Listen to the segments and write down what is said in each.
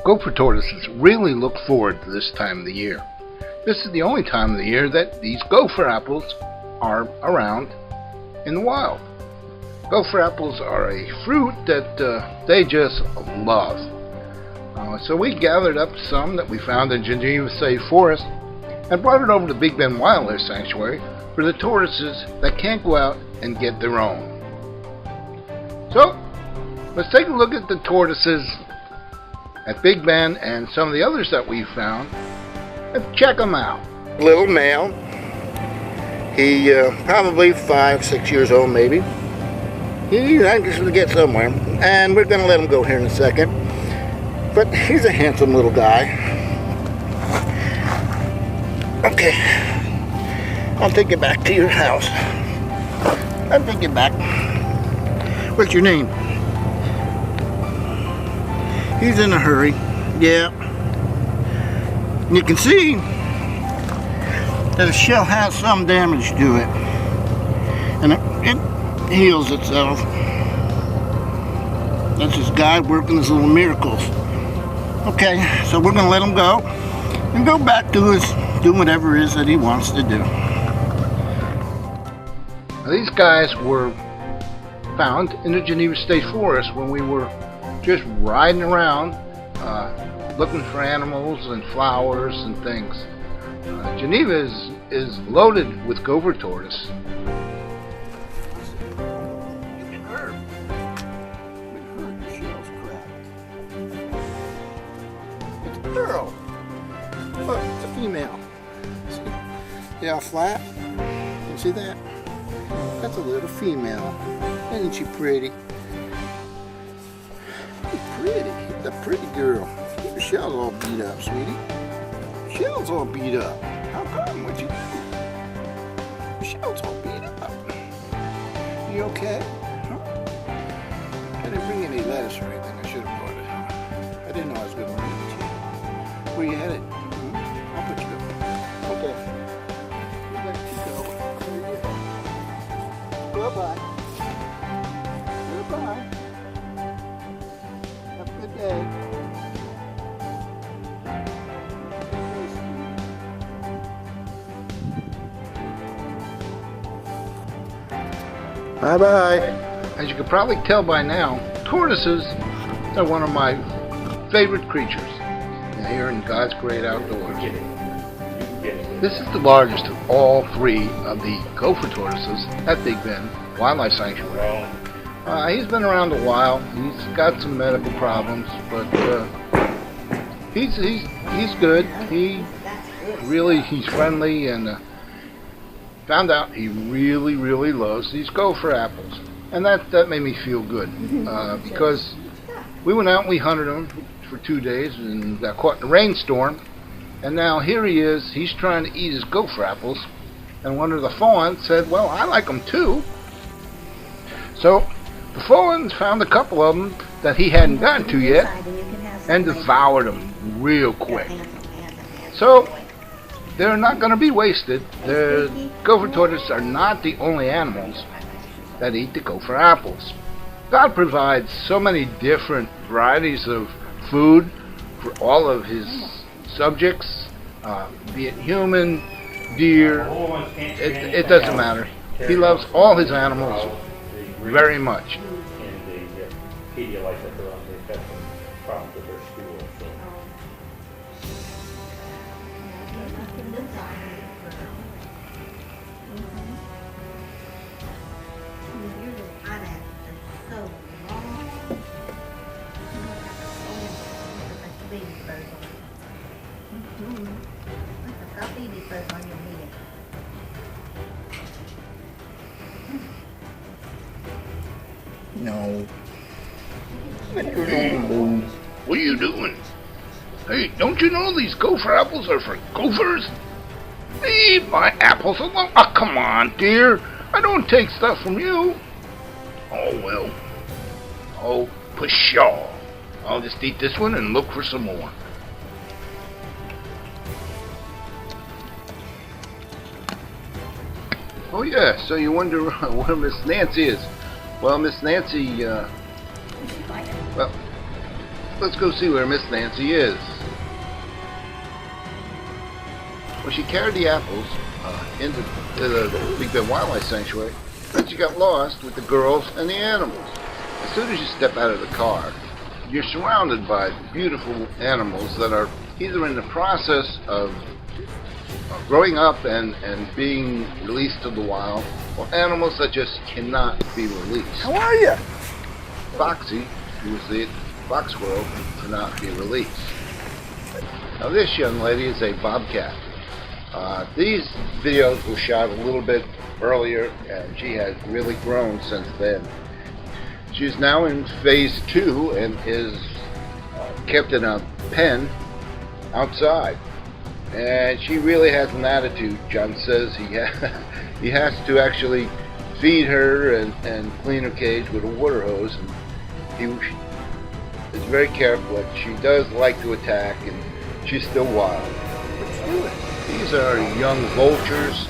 Gopher tortoises really look forward to this time of the year. This is the only time of the year that these gopher apples are around in the wild. Gopher apples are a fruit that they just love. So we gathered up some that we found in Geneva State Forest and brought it over to Big Bend Wildlife Sanctuary for the tortoises that can't go out and get their own. So let's take a look at the tortoises at Big Bend and some of the others that we found and check them out. Little male. He probably 5-6 years old maybe. He's anxious to get somewhere, and we're going to let him go here in a second. But he's a handsome little guy. Okay, I'll take you back to your house. I'll take you back. What's your name? He's in a hurry. Yeah. You can see that the shell has some damage to it, and it heals itself. That's his guide working his little miracles. Okay, so we're gonna let him go and go back to his doing whatever it is that he wants to do. Now, these guys were found in the Geneva State Forest when we were just riding around looking for animals and flowers and things. Geneva is loaded with gopher tortoise. It's a girl. Look, it's a female. See how flat? You see that? That's a little female. Isn't she pretty? Pretty. She's a pretty girl. Your shell's all beat up, sweetie. Your shell's all beat up. How come? What'd you do? Your shell's all beat up. You okay? Huh? I didn't bring any lettuce or anything. I should have brought it. I didn't know I was going to run into you. Where you headed? I'll put you up. Okay. You let you go. Bye-bye. Goodbye. Have a good day. Bye-bye. As you can probably tell by now, tortoises are one of my favorite creatures here in God's great outdoors. This is the largest of all three of the gopher tortoises at Big Bend Wildlife Sanctuary. He's been around a while. He's got some medical problems, but he's good. He's friendly, and found out he really loves these gopher apples, and that made me feel good because we went out and we hunted him for 2 days and got caught in a rainstorm, and now here he is. He's trying to eat his gopher apples, and one of the fawns said, "Well, I like them too." So the fawns found a couple of them that he hadn't gotten to yet and devoured them real quick. So they're not going to be wasted. The gopher tortoises are not the only animals that eat the gopher apples. God provides so many different varieties of food for all of his subjects, be it human, deer, it doesn't matter. He loves all his animals very much. No. What are you doing? Hey, don't you know these gopher apples are for gophers? Leave my apples alone. Oh, come on, dear. I don't take stuff from you. Oh, well. Oh, pshaw. I'll just eat this one and look for some more. Oh, yeah, so you wonder where Miss Nancy is. Well, Miss Nancy, well, let's go see where Miss Nancy is. Well, she carried the apples into the Big Bend Wildlife Sanctuary, and she got lost with the girls and the animals. As soon as you step out of the car, you're surrounded by beautiful animals that are either in the process of growing up and being released to the wild, or animals that just cannot be released. How are you? Foxy, who is the fox squirrel, cannot be released. Now this young lady is a bobcat. These videos were shot a little bit earlier, and she has really grown since then. She's now in phase 2 and is kept in a pen outside. And she really has an attitude. John says he has to actually feed her and clean her cage with a water hose. And he is very careful. But she does like to attack, and she's still wild. These are young vultures,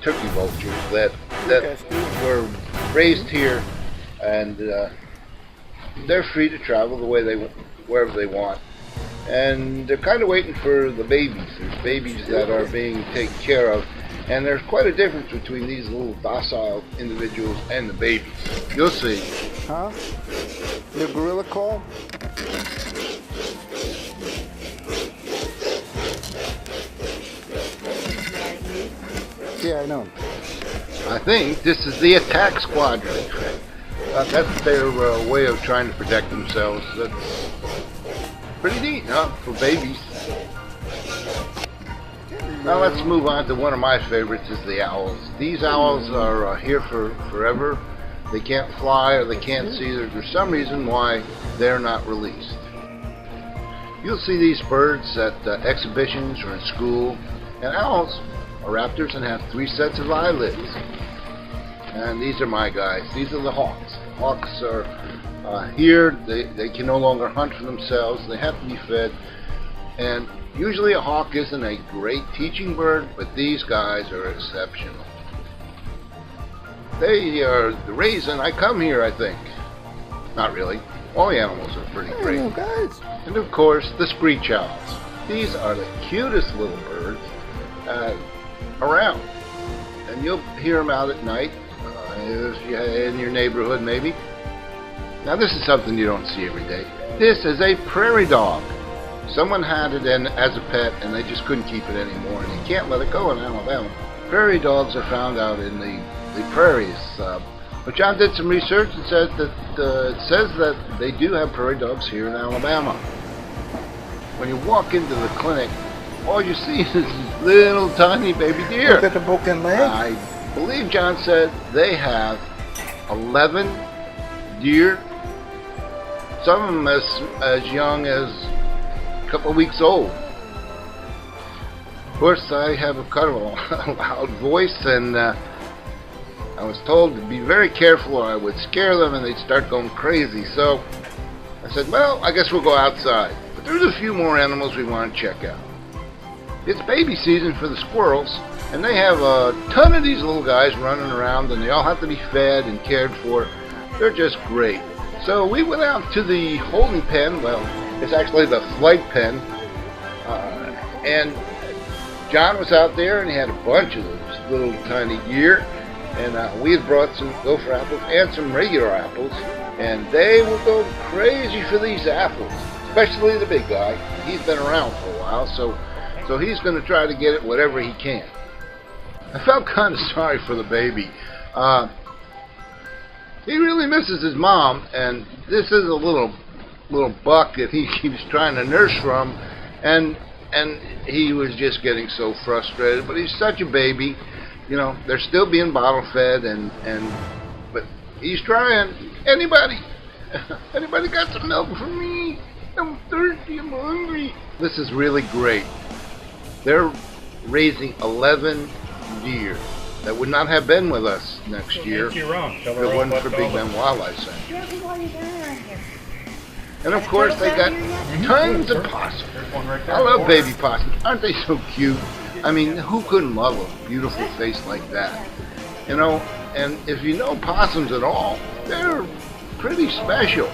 turkey vultures that were raised here, and they're free to travel wherever they want. And they're kind of waiting for the babies. There's babies that are being taken care of, and there's quite a difference between these little docile individuals and the babies. You'll see. Huh? Your gorilla call? Yeah, I know. I think this is the attack squadron. That's their way of trying to protect themselves. That's pretty neat, huh? For babies. Now let's move on to one of my favorites, is the owls. These owls are here for forever. They can't fly or they can't see. There's some reason why they're not released. You'll see these birds at exhibitions or in school. And owls are raptors and have 3 sets of eyelids. And these are my guys. These are the hawks. Hawks are here. They can no longer hunt for themselves. They have to be fed. And usually a hawk isn't a great teaching bird, but these guys are exceptional. They are the reason I come here, I think. Not really. All the animals are pretty great. Guys. And of course, the screech owls. These are the cutest little birds around. And you'll hear them out at night, in your neighborhood maybe. Now this is something you don't see every day. This is a prairie dog. Someone had it as a pet, and they just couldn't keep it anymore, and you can't let it go in Alabama. Prairie dogs are found out in the prairies. But John did some research and says that they do have prairie dogs here in Alabama. When you walk into the clinic, all you see is this little tiny baby deer. Look at the broken leg. I believe John said they have 11 deer. Some of them as young as a couple of weeks old. Of course, I have a kind of a loud voice, and I was told to be very careful or I would scare them and they'd start going crazy. So I said, well, I guess we'll go outside. But there's a few more animals we want to check out. It's baby season for the squirrels, and they have a ton of these little guys running around, and they all have to be fed and cared for. They're just great. So we went out to the holding pen. Well, it's actually the flight pen. And John was out there, and he had a bunch of those little tiny deer. And we had brought some Gopher Apples and some regular apples. And they will go crazy for these apples, especially the big guy. He's been around for a while, so he's going to try to get it whatever he can. I felt kind of sorry for the baby. He really misses his mom, and this is a little buck that he keeps trying to nurse from, and he was just getting so frustrated. But he's such a baby, you know. They're still being bottle fed, but he's trying. Anybody got some milk for me? I'm thirsty. I'm hungry. This is really great. They're raising 11 deer that would not have been with us next year if it wasn't for Big Bend Wildlife Sanctuary. And of course they got tons of possums. I love baby possums. Aren't they so cute? I mean, who couldn't love a beautiful face like that? You know, and if you know possums at all, they're pretty special.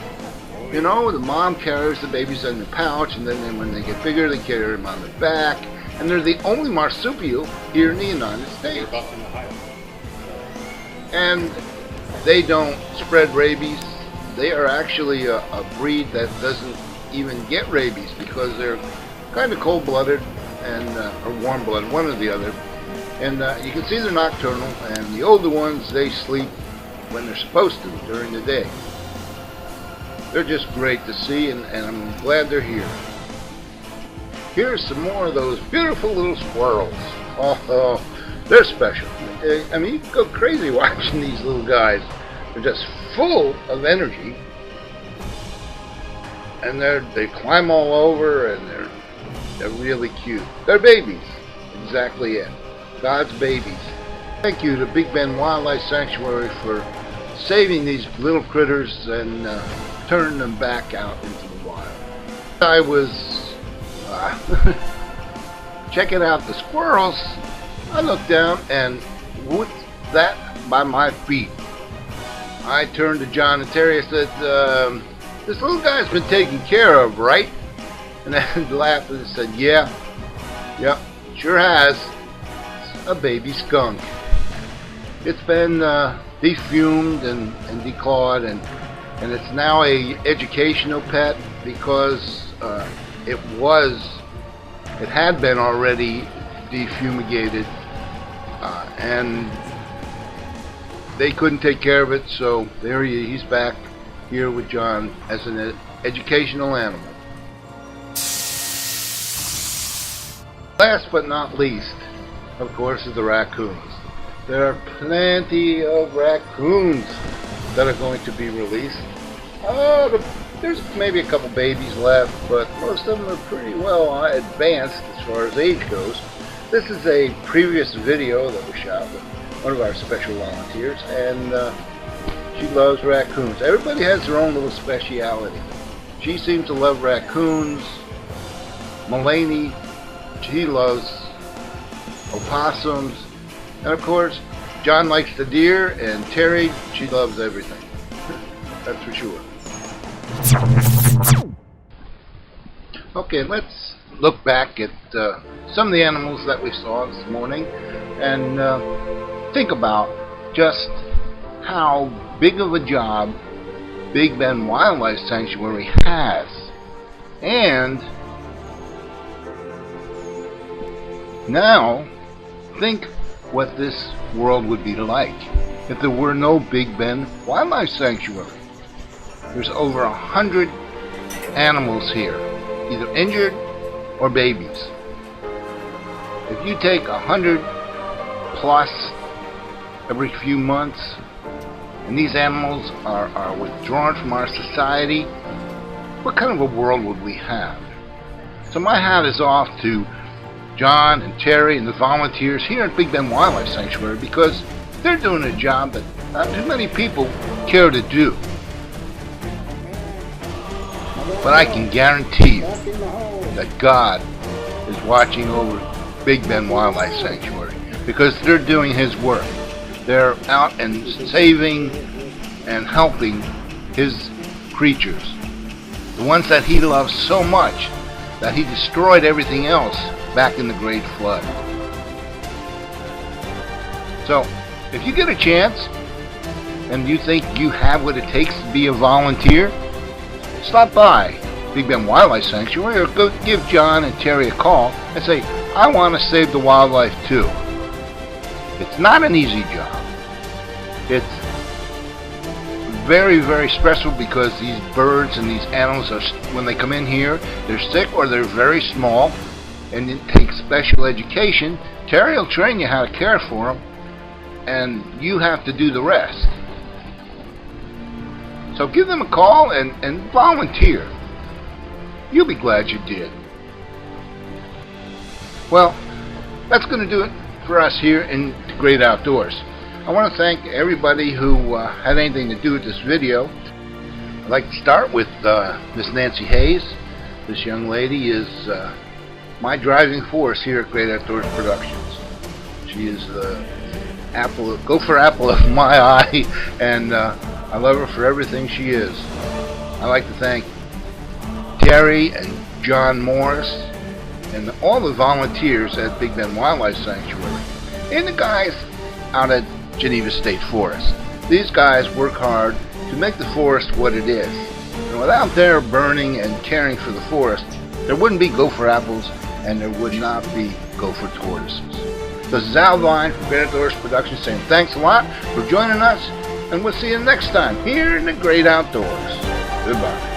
You know, the mom carries the babies in the pouch, and then when they get bigger, they carry them on the back. And they're the only marsupial here in the United States. And they don't spread rabies. They are actually a breed that doesn't even get rabies because they're kind of cold-blooded and or warm-blooded, one or the other. And you can see they're nocturnal, and the older ones, they sleep when they're supposed to during the day. They're just great to see, and I'm glad they're here. Here's some more of those beautiful little squirrels. Oh, they're special. I mean, you can go crazy watching these little guys. They're just full of energy, and they climb all over, and they're really cute. They're babies, exactly it. God's babies. Thank you to Big Bend Wildlife Sanctuary for saving these little critters and turning them back out into the wild. I was checking out the squirrels. I looked down, and what's that by my feet? I turned to John and Terry and said, this little guy's been taken care of, right? And they laughed and said, yeah, sure has. It's a baby skunk. It's been defumed and declawed, and it's now a educational pet because it had been already defumigated, and they couldn't take care of it, so there he's back here with John as an educational animal. Last but not least, of course, is the raccoons. There are plenty of raccoons that are going to be released. There's maybe a couple babies left, but most of them are pretty well advanced as far as age goes. This is a previous video that we shot with one of our special volunteers, and she loves raccoons. Everybody has their own little speciality. She seems to love raccoons. Mulaney, she loves opossums. And of course, John likes the deer, and Terry, she loves everything. That's for sure. Okay, let's look back at some of the animals that we saw this morning and think about just how big of a job Big Bend Wildlife Sanctuary has. And now, think what this world would be like if there were no Big Bend Wildlife Sanctuary. There's over 100 animals here, either injured or babies. If you take 100 plus every few months, and these animals are withdrawn from our society, what kind of a world would we have? So my hat is off to John and Terry and the volunteers here at Big Bend Wildlife Sanctuary, because they're doing a job that not too many people care to do. But I can guarantee you that God is watching over Big Bend Wildlife Sanctuary, because they're doing His work. They're out and saving and helping His creatures, the ones that He loves so much that He destroyed everything else back in the Great Flood. So, if you get a chance and you think you have what it takes to be a volunteer, stop by Big Bend Wildlife Sanctuary or go give John and Terry a call and say, I want to save the wildlife too. It's not an easy job. It's very, very stressful because these birds and these animals, are, when they come in here, they're sick or they're very small, and it takes special education. Terry will train you how to care for them, and you have to do the rest. So give them a call and volunteer. You'll be glad you did. Well, that's going to do it for us here in the Great Outdoors. I want to thank everybody who had anything to do with this video. I'd like to start with Miss Nancy Hayes. This young lady is my driving force here at Great Outdoors Productions. She is the Gopher Apple of my eye, and I love her for everything she is. I'd like to thank Terry and John Morris and all the volunteers at Big Bend Wildlife Sanctuary and the guys out at Geneva State Forest. These guys work hard to make the forest what it is. And without their burning and caring for the forest, there wouldn't be Gopher Apples and there would not be Gopher Tortoises. This is Al Vine from Great Outdoors Productions saying thanks a lot for joining us, and we'll see you next time here in the Great Outdoors. Goodbye.